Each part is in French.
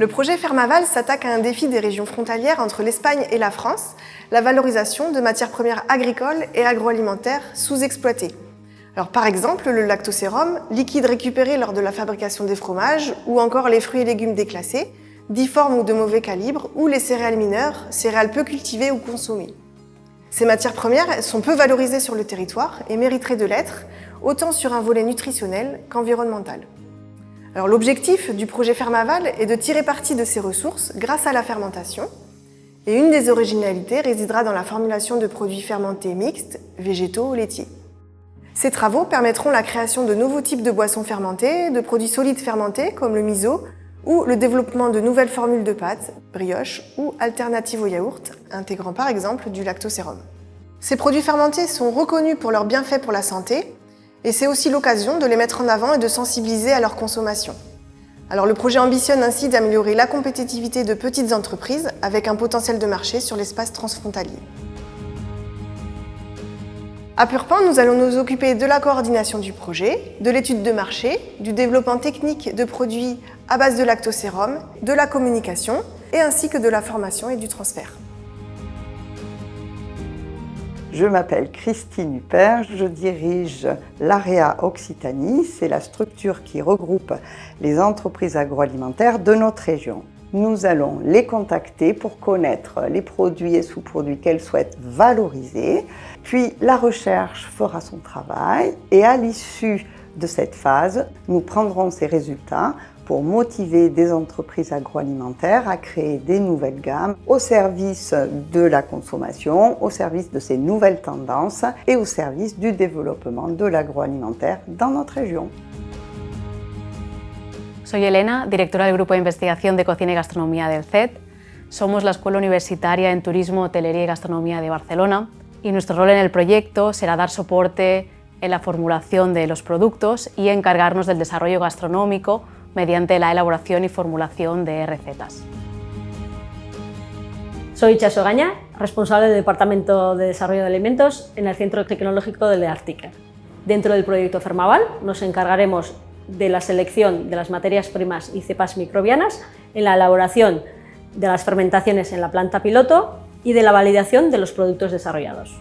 Le projet Fermaval s'attaque à un défi des régions frontalières entre l'Espagne et la France, la valorisation de matières premières agricoles et agroalimentaires sous-exploitées. Alors, par exemple, le lactosérum, liquide récupéré lors de la fabrication des fromages, ou encore les fruits et légumes déclassés, difformes ou de mauvais calibre, ou les céréales mineures, céréales peu cultivées ou consommées. Ces matières premières sont peu valorisées sur le territoire et mériteraient de l'être, autant sur un volet nutritionnel qu'environnemental. Alors, l'objectif du projet Fermaval est de tirer parti de ces ressources grâce à la fermentation, et une des originalités résidera dans la formulation de produits fermentés mixtes, végétaux ou laitiers. Ces travaux permettront la création de nouveaux types de boissons fermentées, de produits solides fermentés comme le miso, ou le développement de nouvelles formules de pâtes, brioches ou alternatives au yaourt, intégrant par exemple du lactosérum. Ces produits fermentés sont reconnus pour leurs bienfaits pour la santé, et c'est aussi l'occasion de les mettre en avant et de sensibiliser à leur consommation. Alors le projet ambitionne ainsi d'améliorer la compétitivité de petites entreprises avec un potentiel de marché sur l'espace transfrontalier. À Purpan, nous allons nous occuper de la coordination du projet, de l'étude de marché, du développement technique de produits à base de lactosérum, de la communication et ainsi que de la formation et du transfert. Je m'appelle Christine Huppert, je dirige l'AREA Occitanie, c'est la structure qui regroupe les entreprises agroalimentaires de notre région. Nous allons les contacter pour connaître les produits et sous-produits qu'elles souhaitent valoriser. Puis la recherche fera son travail et à l'issue de cette phase, nous prendrons ces résultats pour motiver des entreprises agroalimentaires à créer des nouvelles gammes au service de la consommation, au service de ces nouvelles tendances et au service du développement de l'agroalimentaire dans notre région. Soy Elena, directora del Grupo de Investigación de Cocina y Gastronomía del CET. Somos la Escuela Universitaria en Turismo, Hotelería y Gastronomía de Barcelona y nuestro rol en el proyecto será dar soporte en la formulación de los productos y encargarnos del desarrollo gastronómico mediante la elaboración y formulación de recetas. Soy Chaso Gaña, responsable del Departamento de Desarrollo de Alimentos en el Centro Tecnológico del Arctic. Dentro del proyecto Fermaval nos encargaremos de la selección de las materias primas y cepas microbianas, en la elaboración de las fermentaciones en la planta piloto y de la validación de los productos desarrollados.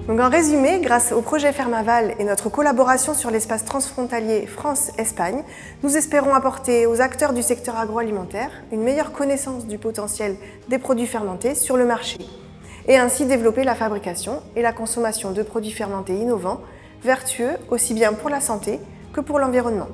Donc en résumé, grâce au projet Fermaval et notre collaboration sur l'espace transfrontalier France-Espagne, nous espérons apporter aux acteurs du secteur agroalimentaire une meilleure connaissance du potentiel des produits fermentés sur le marché et ainsi développer la fabrication et la consommation de produits fermentés innovants, vertueux aussi bien pour la santé que pour l'environnement.